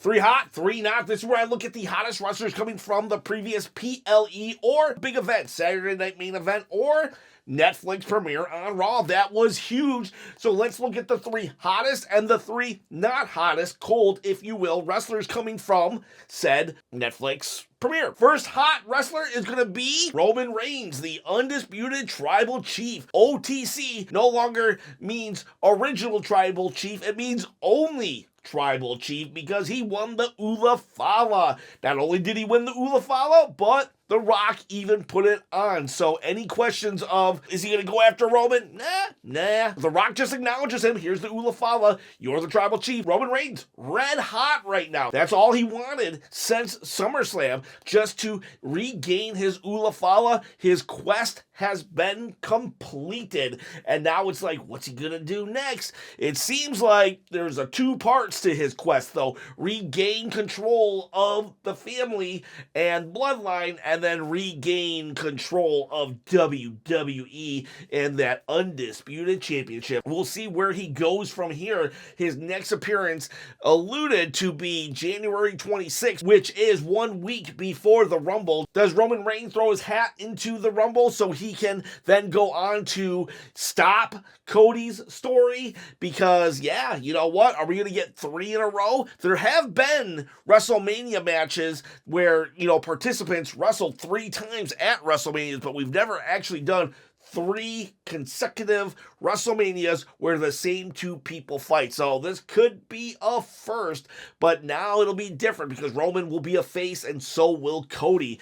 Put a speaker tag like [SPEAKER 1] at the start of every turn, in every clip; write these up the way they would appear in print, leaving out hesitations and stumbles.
[SPEAKER 1] 3 hot, 3 not. This is where I look at the hottest wrestlers coming from the previous PLE or big event, Saturday Night Main Event, or Netflix premiere on Raw. That was huge. So let's look at the 3 hottest and the 3 not hottest, cold, if you will, wrestlers coming from said Netflix premiere. First hot wrestler is going to be Roman Reigns, the undisputed tribal chief. OTC no longer means original tribal chief. It means only tribal chief because he won the Ula Fala. Not only did he win the Ula Fala, but The Rock even put it on. So any questions of, is he going to go after Roman? Nah. The Rock just acknowledges him. Here's the Ula Fala. You're the tribal chief. Roman Reigns, red hot right now. That's all he wanted since SummerSlam, just to regain his Ula Fala. His quest has been completed. And now it's like, what's he going to do next? It seems like there's 2 parts to his quest, though. Regain control of the family and bloodline, and then regain control of WWE and that undisputed championship. We'll see where he goes from here. His next appearance alluded to be January 26th, which is 1 week before the Rumble. Does Roman Reigns throw his hat into the Rumble so he can then go on to stop Cody's story? Because, yeah, you know what? Are we going to get 3 in a row? There have been WrestleMania matches where, participants wrestled 3 times at WrestleManias, but we've never actually done 3 consecutive WrestleManias where the same 2 people fight. So this could be a first, but now it'll be different because Roman will be a face and so will Cody.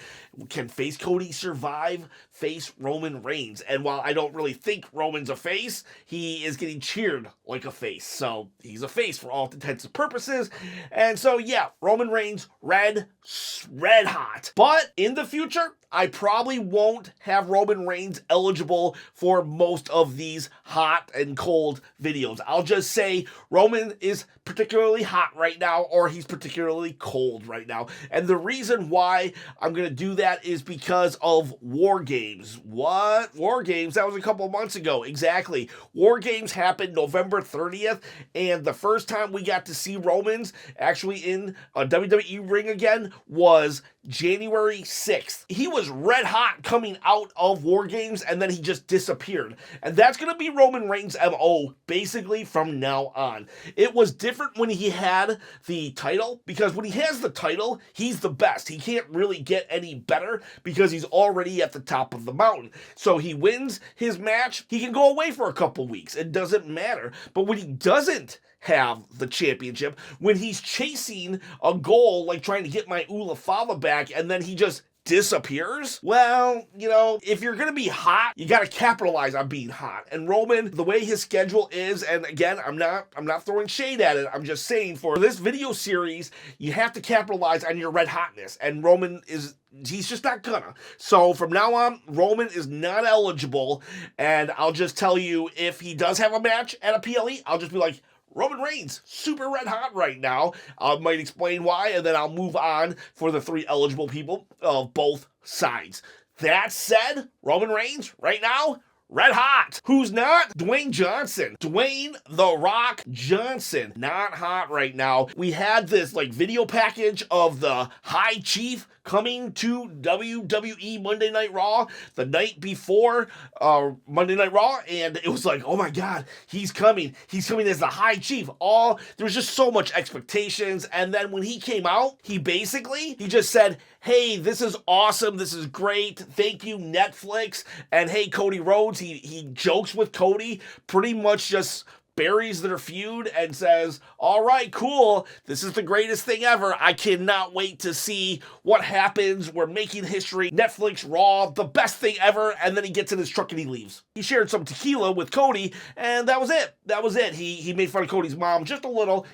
[SPEAKER 1] Can face Cody survive face Roman Reigns? And while I don't really think Roman's a face, he is getting cheered like a face. So he's a face for all intents and purposes. And so yeah, Roman Reigns, red hot. But in the future, I probably won't have Roman Reigns eligible for most of these hot and cold videos. I'll just say Roman is particularly hot right now, or he's particularly cold right now. And the reason why I'm going to do that is because of War Games. What? War Games? That was a couple months ago. Exactly. War Games happened November 30th, and the first time we got to see Romans actually in a WWE ring again was January 6th. He was red hot coming out of War Games, and then he just disappeared. And that's going to be Roman Reigns' MO, basically, from now on. It was different when he had the title, because when he has the title, he's the best. He can't really get any better because he's already at the top of the mountain. So he wins his match, he can go away for a couple weeks. It doesn't matter. But when he doesn't have the championship, when he's chasing a goal, like trying to get my Ula Fala back, and then he just disappears, well, if you're gonna be hot, you gotta capitalize on being hot. And Roman, the way his schedule is, and again, I'm not throwing shade at it, I'm just saying for this video series, you have to capitalize on your red hotness, and Roman he's just not gonna. So from now on, Roman is not eligible, and I'll just tell you, if he does have a match at a PLE, I'll just be like, Roman Reigns, super red hot right now. I might explain why, and then I'll move on for the 3 eligible people of both sides. That said, Roman Reigns, right now, red hot. Who's not? Dwayne Johnson. Dwayne The Rock Johnson. Not hot right now. We had this video package of the High Chief coming to WWE Monday Night Raw the night before Monday Night Raw, and it was like, oh my God, he's coming as the High Chief. There was just so much expectations, and then when he came out, he just said, hey, this is awesome, this is great, thank you Netflix, and hey, Cody Rhodes, he jokes with Cody, pretty much just buries their feud and says, all right, cool, this is the greatest thing ever, I cannot wait to see what happens, we're making history, Netflix, Raw, the best thing ever, and then he gets in his truck and he leaves. He shared some tequila with Cody, and that was it. He made fun of Cody's mom just a little,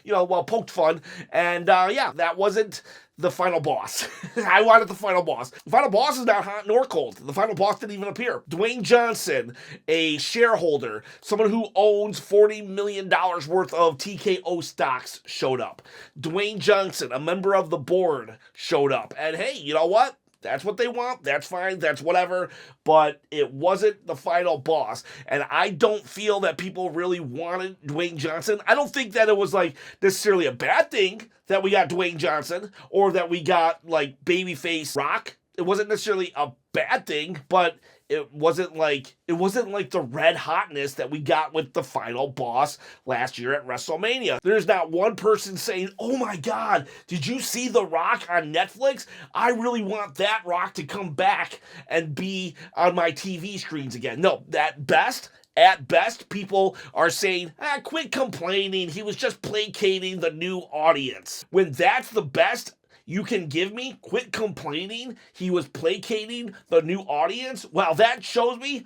[SPEAKER 1] poked fun, and that wasn't the final boss. I wanted the final boss. The final boss is not hot nor cold. The final boss didn't even appear. Dwayne Johnson, a shareholder, someone who owns $40 million worth of TKO stocks, showed up. Dwayne Johnson, a member of the board, showed up. And hey, you know what? That's what they want. That's fine. That's whatever. But it wasn't the final boss. And I don't feel that people really wanted Dwayne Johnson. I don't think that it was like necessarily a bad thing that we got Dwayne Johnson or that we got like babyface Rock. It wasn't necessarily a bad thing, but it wasn't like the red hotness that we got with the final boss last year at WrestleMania. There's not one person saying, "Oh my God, did you see The Rock on Netflix? I really want that Rock to come back and be on my TV screens again." No, at best, people are saying, quit complaining. He was just placating the new audience. When that's the best you can give me, quit complaining, he was placating the new audience, well, that shows me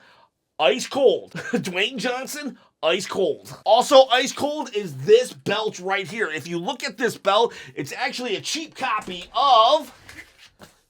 [SPEAKER 1] ice cold. Dwayne Johnson, ice cold. Also ice cold is this belt right here. If you look at this belt, it's actually a cheap copy of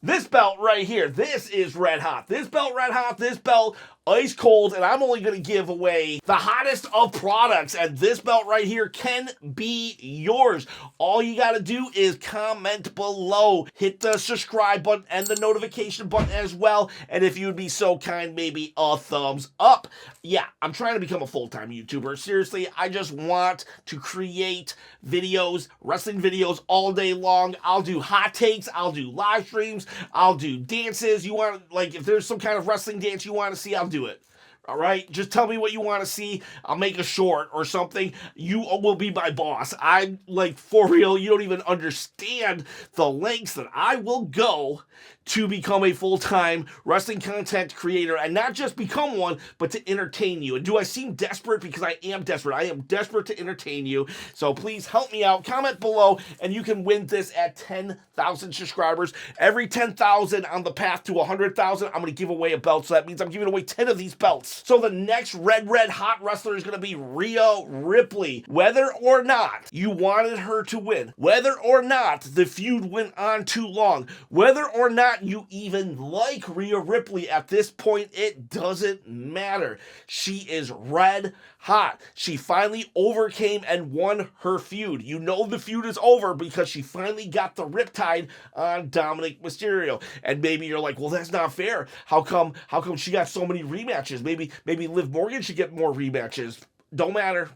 [SPEAKER 1] this belt right here. This is red hot. This belt red hot. This belt ice cold, and I'm only going to give away the hottest of products, and this belt right here can be yours. All you got to do is comment below, hit the subscribe button and the notification button as well, and if you would be so kind, maybe a thumbs up. Yeah, I'm trying to become a full-time YouTuber. Seriously, I just want to create videos, wrestling videos all day long. I'll do hot takes, I'll do live streams, I'll do dances. You want, like, if there's some kind of wrestling dance you want to see, I'll do it. All right, just tell me what you want to see. I'll make a short or something. You will be my boss. I'm like, for real, you don't even understand the lengths that I will go to become a full-time wrestling content creator, and not just become one, but to entertain you. And do I seem desperate? Because I am desperate. I am desperate to entertain you. So please help me out. Comment below, and you can win this at 10,000 subscribers. Every 10,000 on the path to 100,000, I'm going to give away a belt. So that means I'm giving away 10 of these belts. So the next red hot wrestler is going to be Rhea Ripley. Whether or not you wanted her to win, whether or not the feud went on too long, whether or not you even like Rhea Ripley at this point, it doesn't matter. She is red hot. She finally overcame and won her feud. You know the feud is over because she finally got the riptide on Dominic Mysterio. And maybe you're like, well, that's not fair. How come she got so many rematches? Maybe Liv Morgan should get more rematches. Don't matter.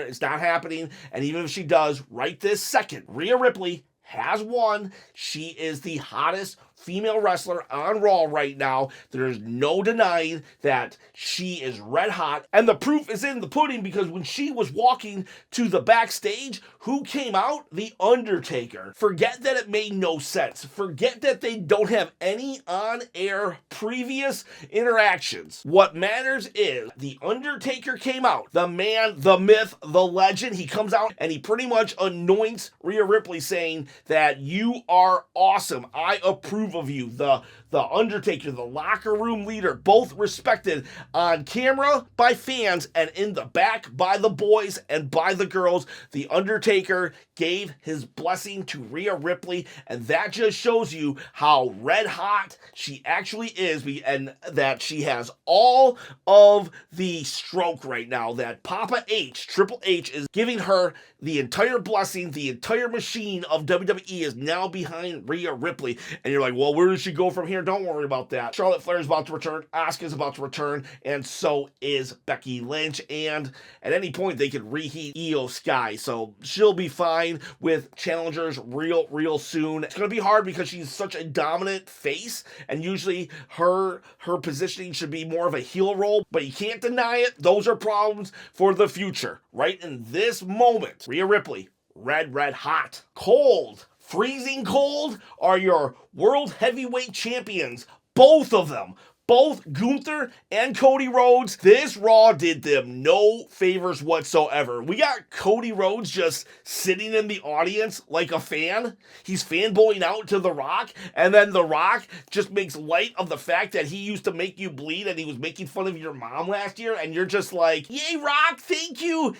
[SPEAKER 1] It's not happening. And even if she does, right this second, Rhea Ripley has won. She is the hottest female wrestler on Raw right now. There's no denying that she is red hot, and the proof is in the pudding, because when she was walking to the backstage, who came out? The Undertaker. Forget that it made no sense. Forget that they don't have any on-air previous interactions. What matters is the Undertaker came out. The man, the myth, the legend. He comes out and he pretty much anoints Rhea Ripley, saying that you are awesome. I approve of you. The Undertaker, the locker room leader, both respected on camera by fans and in the back by the boys and by the girls. The Undertaker gave his blessing to Rhea Ripley, and that just shows you how red hot she actually is, and that she has all of the stroke right now, that Papa H, Triple H, is giving her the entire blessing. The entire machine of WWE is now behind Rhea Ripley. And you're like, well, where does she go from here? Don't worry about that. Charlotte Flair is about to return. Asuka's about to return. And so is Becky Lynch. And at any point, they could reheat Io Sky. So she'll be fine with challengers real soon. It's going to be hard because she's such a dominant face. And usually her positioning should be more of a heel role. But you can't deny it. Those are problems for the future. Right in this moment, Rhea Ripley, red hot. Cold, freezing cold are your World Heavyweight Champions. Both of them. Both Gunther and Cody Rhodes. This Raw did them no favors whatsoever. We got Cody Rhodes just sitting in the audience like a fan. He's fanboying out to The Rock, and then The Rock just makes light of the fact that he used to make you bleed and he was making fun of your mom last year, and you're just like, yay, Rock, thank you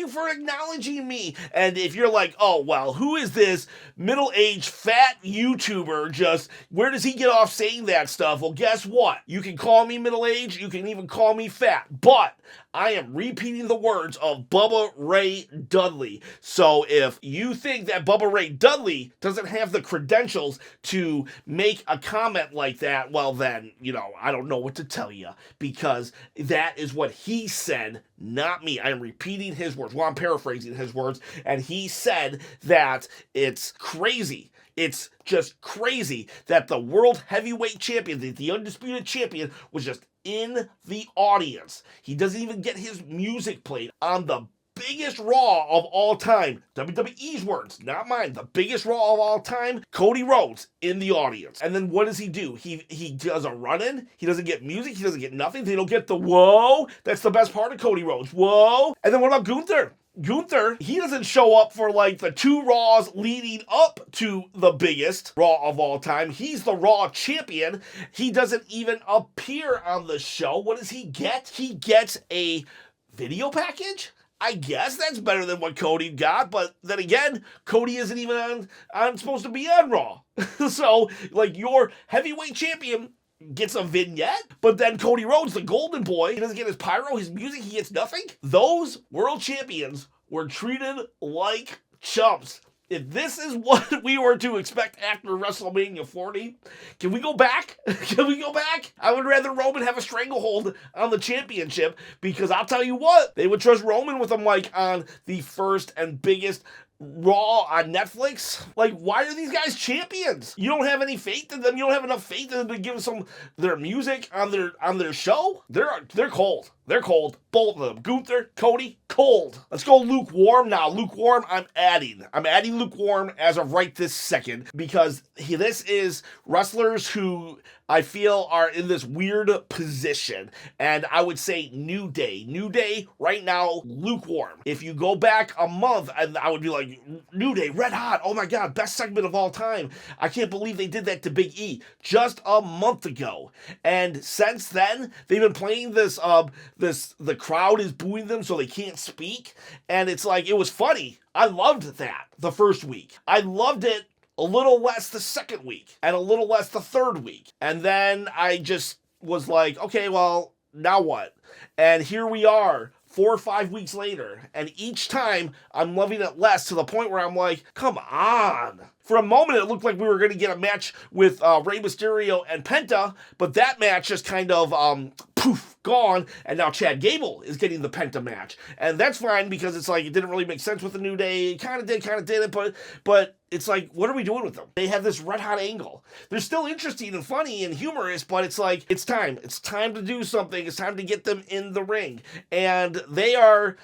[SPEAKER 1] for acknowledging me. And if you're like, oh, well, who is this middle-aged fat YouTuber, just, where does he get off saying that stuff? Well, guess what? You can call me middle-aged. You can even call me fat. But I am repeating the words of Bubba Ray Dudley. So if you think that Bubba Ray Dudley doesn't have the credentials to make a comment like that, well then, I don't know what to tell you, because that is what he said, not me. I am repeating his words. Well, I'm paraphrasing his words, and he said that it's crazy. It's just crazy that the world heavyweight champion, the undisputed champion, was just in the audience. He doesn't even get his music played on the biggest Raw of all time. WWE's words, not mine. The biggest Raw of all time. Cody Rhodes in the audience. And then what does he do? He does a run-in. He doesn't get music. He doesn't get nothing. They don't get the whoa. That's the best part of Cody Rhodes. Whoa. And then what about Gunther? Gunther, he doesn't show up for like the 2 Raws leading up to the biggest Raw of all time. He's the Raw champion. He doesn't even appear on the show. What does he get? He gets a video package? I guess that's better than what Cody got, but then again, Cody isn't even on supposed to be on Raw. So, like, your heavyweight champion gets a vignette, but then Cody Rhodes, the golden boy, he doesn't get his pyro, his music, he gets nothing. Those world champions were treated like chumps. If this is what we were to expect after WrestleMania 40, can we go back? Can we go back? I would rather Roman have a stranglehold on the championship, because I'll tell you what, they would trust Roman with a mic on the first and biggest Raw on Netflix. Like, why are these guys champions? You don't have any faith in them. You don't have enough faith in them to give them their music on their show. They're cold. They're cold. Both of them. Gunther, Cody, cold. Let's go lukewarm now. Lukewarm, I'm adding lukewarm as of right this second, because this is wrestlers who I feel are in this weird position. And I would say New Day. New Day right now, lukewarm. If you go back a month, and I would be like, New Day, red hot. Oh my God, best segment of all time. I can't believe they did that to Big E just a month ago. And since then, they've been playing this, the crowd is booing them so they can't speak. And it's like, it was funny. I loved that the first week. I loved it a little less the second week, and a little less the third week. And then I just was like, okay, well, now what? And here we are, 4 or 5 weeks later, and each time I'm loving it less, to the point where I'm like, come on. For a moment, it looked like we were going to get a match with Rey Mysterio and Penta, but that match just kind of, poof, gone, and now Chad Gable is getting the Penta match. And that's fine, because it's like, it didn't really make sense with the New Day. It kind of did, but it's like, what are we doing with them? They have this red hot angle. They're still interesting and funny and humorous, but it's like, it's time. It's time to do something. It's time to get them in the ring. And they are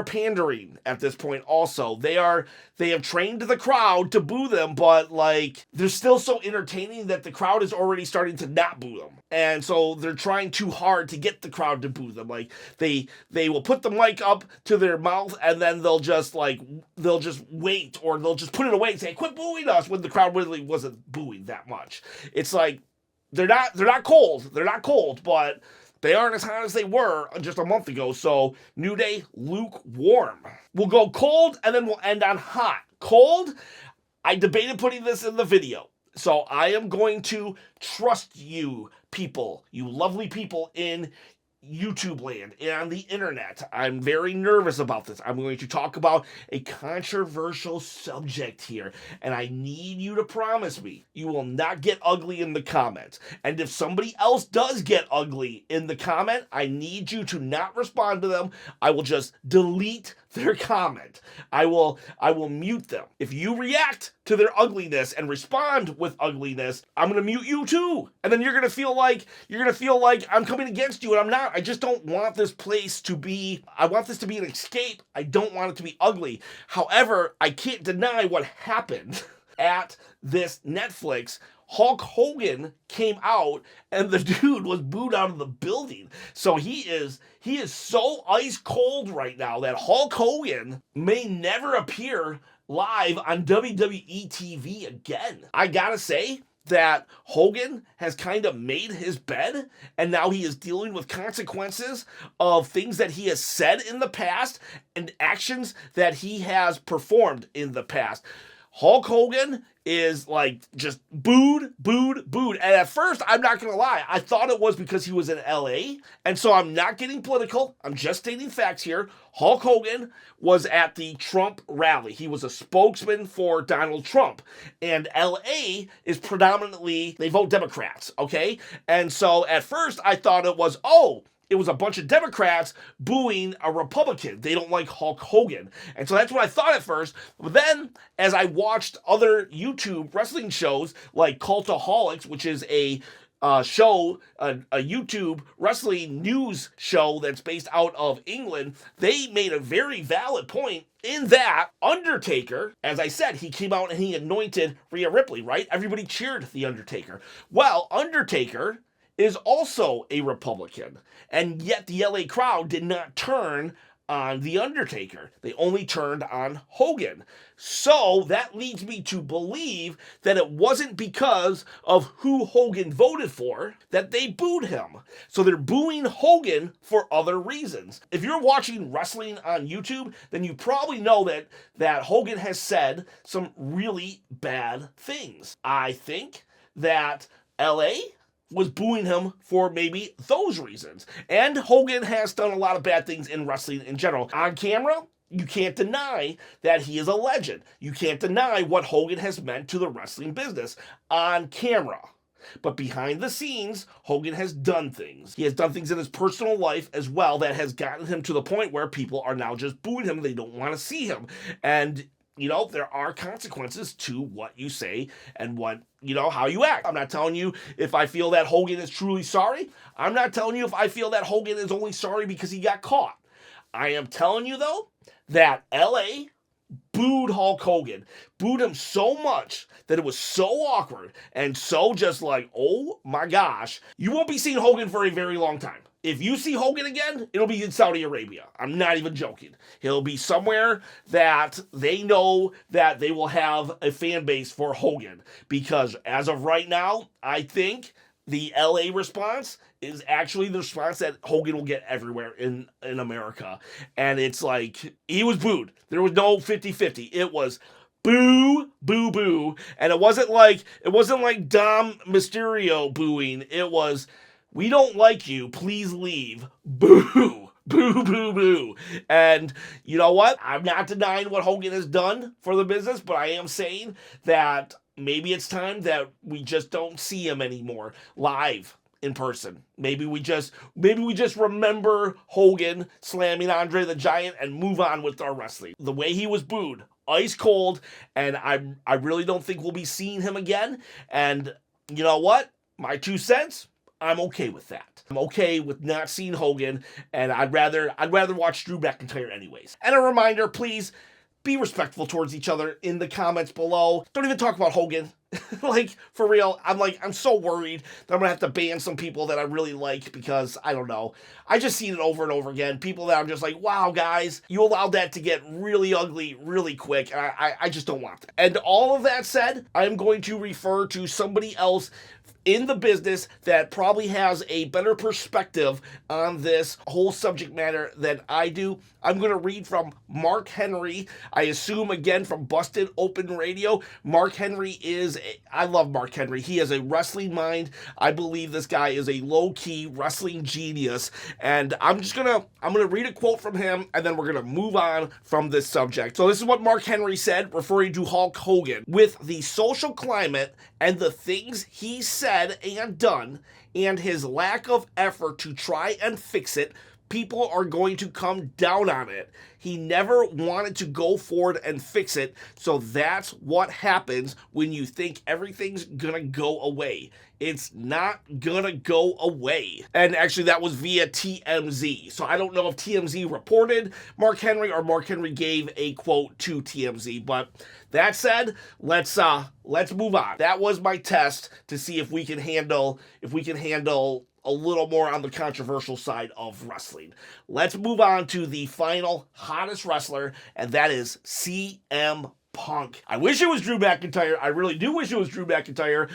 [SPEAKER 1] pandering at this point also. They have trained the crowd to boo them, but like, they're still so entertaining that the crowd is already starting to not boo them. And so they're trying too hard to get the crowd to boo them. Like, they will put the mic up to their mouth, and then they'll just wait, or they'll just put it away and say, quit booing us, when the crowd really wasn't booing that much. It's like, they're not cold. They're not cold, but they aren't as hot as they were just a month ago. So, New Day, lukewarm. We'll go cold, and then we'll end on hot. Cold, I debated putting this in the video. So I am going to trust you people, you lovely people in YouTube land and on the internet. I'm very nervous about this. I'm going to talk about a controversial subject here, and I need you to promise me you will not get ugly in the comments. And if somebody else does get ugly in the comment, I need you to not respond to them. I will just delete their comment. I will mute them. If you react to their ugliness and respond with ugliness, I'm going to mute you too. And then you're going to feel like I'm coming against you, and I'm not. I just don't want this place to be, I want this to be an escape. I don't want it to be ugly. However, I can't deny what happened at this Netflix. Hulk Hogan came out, and the dude was booed out of the building. So he is so ice cold right now that Hulk Hogan may never appear live on WWE TV again. I gotta say that Hogan has kind of made his bed, and now he is dealing with consequences of things that he has said in the past and actions that he has performed in the past. Hulk Hogan is like just booed. And at first, I'm not going to lie, I thought it was because he was in LA. And so I'm not getting political. I'm just stating facts here. Hulk Hogan was at the Trump rally. He was a spokesman for Donald Trump. And LA is predominantly, they vote Democrats, okay? And so at first, I thought it was, it was a bunch of Democrats booing a Republican. They don't like Hulk Hogan. And so that's what I thought at first. But then, as I watched other YouTube wrestling shows like Cultaholics, which is a YouTube wrestling news show that's based out of England, they made a very valid point in that Undertaker, as I said, he came out and he anointed Rhea Ripley, right? Everybody cheered the Undertaker. Well, Undertaker is also a Republican, and yet the LA crowd did not turn on The Undertaker. They only turned on Hogan. So that leads me to believe that it wasn't because of who Hogan voted for that they booed him. So they're booing Hogan for other reasons. If you're watching wrestling on YouTube, then you probably know that Hogan has said some really bad things. I think that LA was booing him for maybe those reasons. And Hogan has done a lot of bad things in wrestling in general. On camera, you can't deny that he is a legend. You can't deny what Hogan has meant to the wrestling business on camera. But behind the scenes, Hogan has done things. He has done things in his personal life as well that has gotten him to the point where people are now just booing him. They don't want to see him. And there are consequences to what you say and how you act. I'm not telling you if I feel that Hogan is truly sorry. I'm not telling you if I feel that Hogan is only sorry because he got caught. I am telling you, though, that LA booed Hulk Hogan, booed him so much that it was so awkward and so just like, oh my gosh, you won't be seeing Hogan for a very long time. If you see Hogan again, it'll be in Saudi Arabia. I'm not even joking. He'll be somewhere that they know that they will have a fan base for Hogan. Because as of right now, I think the LA response is actually the response that Hogan will get everywhere in America. And it's like, he was booed. There was no 50-50. It was boo, boo, boo. And it wasn't like Dom Mysterio booing. It was, we don't like you, please leave. Boo. Boo, boo, boo. And you know what? I'm not denying what Hogan has done for the business, but I am saying that maybe it's time that we just don't see him anymore live in person. Maybe we just remember Hogan slamming Andre the Giant and move on with our wrestling. The way he was booed, ice cold, and I really don't think we'll be seeing him again. And you know what? My 2 cents, I'm okay with that. I'm okay with not seeing Hogan, and I'd rather watch Drew McIntyre anyways. And a reminder, please be respectful towards each other in the comments below. Don't even talk about Hogan. Like, for real, I'm so worried that I'm gonna have to ban some people that I really like because, I don't know. I just seen it over and over again. People that I'm just like, wow, guys, you allowed that to get really ugly really quick. And I just don't want that. And all of that said, I'm going to refer to somebody else in the business that probably has a better perspective on this whole subject matter than I do. I'm going to read from Mark Henry, I assume again from Busted Open Radio. Mark Henry I love Mark Henry. He has a wrestling mind. I believe this guy is a low-key wrestling genius. And I'm going to read a quote from him, and then we're going to move on from this subject. So this is what Mark Henry said, referring to Hulk Hogan. With the social climate and the things he said and done, and his lack of effort to try and fix it, people are going to come down on it. He never wanted to go forward and fix it, so that's what happens when you think everything's gonna go away. It's not gonna go away. And actually, that was via TMZ. So I don't know if TMZ reported Mark Henry or Mark Henry gave a quote to TMZ. But that said, let's move on. That was my test to see if we can handle a little more on the controversial side of wrestling. Let's move on to the final hottest wrestler, and that is CM Punk. I wish it was Drew McIntyre. I really do wish it was Drew McIntyre.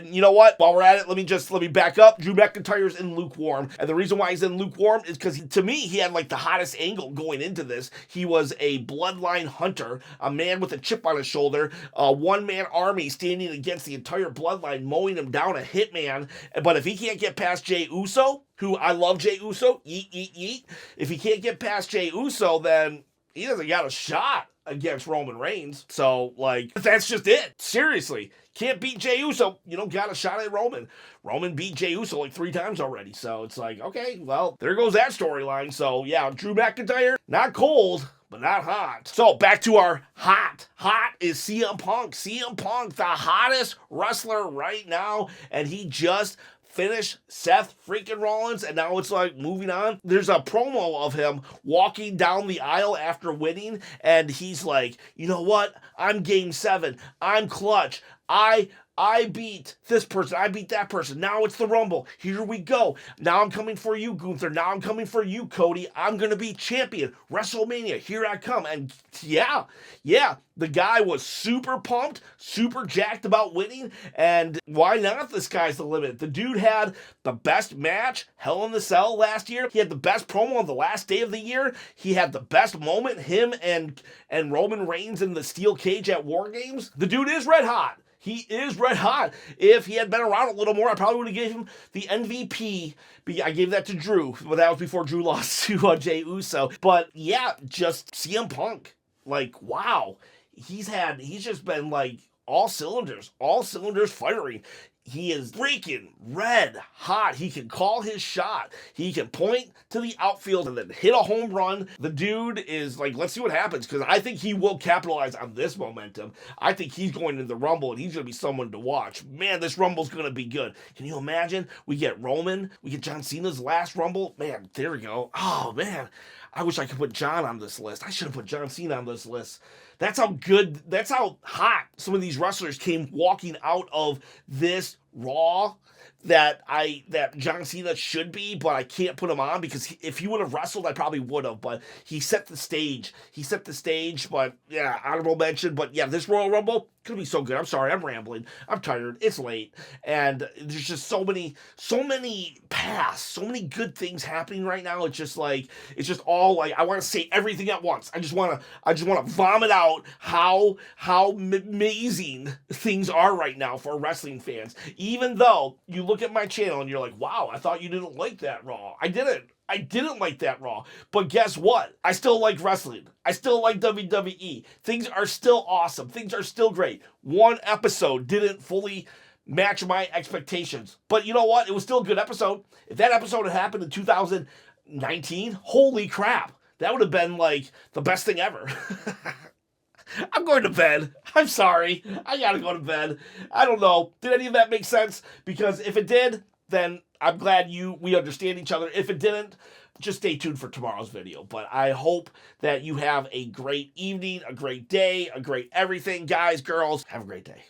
[SPEAKER 1] You know what? While we're at it, let me back up. Drew McIntyre's in lukewarm. And the reason why he's in lukewarm is because, to me, he had like the hottest angle going into this. He was a bloodline hunter, a man with a chip on his shoulder, a one-man army standing against the entire bloodline, mowing him down, a hitman. But if he can't get past Jey Uso, who I love Jey Uso, yeet. If he can't get past Jey Uso, then he doesn't got a shot against Roman Reigns. So, like, that's just it. Seriously. Can't beat Jey Uso. You don't got a shot at Roman. Roman beat Jey Uso like 3 times already. So it's like, okay, well, there goes that storyline. So, yeah, Drew McIntyre, not cold, but not hot. So, back to our hot. Hot is CM Punk. CM Punk, the hottest wrestler right now. And he just finish Seth freaking Rollins, and now it's like moving on. There's a promo of him walking down the aisle after winning, and he's like, you know what? I'm Game 7. I'm clutch. I beat this person. I beat that person. Now it's the Rumble. Here we go. Now I'm coming for you, Gunther. Now I'm coming for you, Cody. I'm going to be champion. WrestleMania. Here I come. And yeah, the guy was super pumped, super jacked about winning. And why not? The sky's the limit. The dude had the best match, Hell in the Cell, last year. He had the best promo on the last day of the year. He had the best moment, him and Roman Reigns in the steel cage at War Games. The dude is red hot. He is red hot. If he had been around a little more, I probably would have gave him the MVP. I gave that to Drew, but that was before Drew lost to Jey Uso. But yeah, just CM Punk. Like, wow. He's just been like all cylinders firing. He is freaking red hot. He can call his shot. He can point to the outfield and then hit a home run. The dude is like, let's see what happens, because I think he will capitalize on this momentum. I think he's going to the Rumble, and he's going to be someone to watch. Man, this Rumble's going to be good. Can you imagine? We get Roman. We get John Cena's last Rumble. Man, there we go. Oh, man. I wish I could put John on this list. I should have put John Cena on this list. That's how hot some of these wrestlers came walking out of this Raw that John Cena should be, but I can't put him on because if he would have wrestled, I probably would have, but he set the stage. But yeah, honorable mention. But yeah, this Royal Rumble could be so good. I'm sorry, I'm rambling. I'm tired. It's late. And there's just so many paths, so many good things happening right now. It's just all like, I want to say everything at once. I just want to vomit out how amazing things are right now for wrestling fans. Even though you look at my channel and you're like, wow, I thought you didn't like that Raw. I didn't like that Raw. But guess what? I still like wrestling. I still like WWE. Things are still awesome. Things are still great. One episode didn't fully match my expectations. But you know what? It was still a good episode. If that episode had happened in 2019, holy crap. That would have been like the best thing ever. I'm going to bed. I'm sorry. I gotta go to bed. I don't know. Did any of that make sense? Because if it did, then I'm glad we understand each other. If it didn't, just stay tuned for tomorrow's video. But I hope that you have a great evening, a great day, a great everything. Guys, girls, have a great day.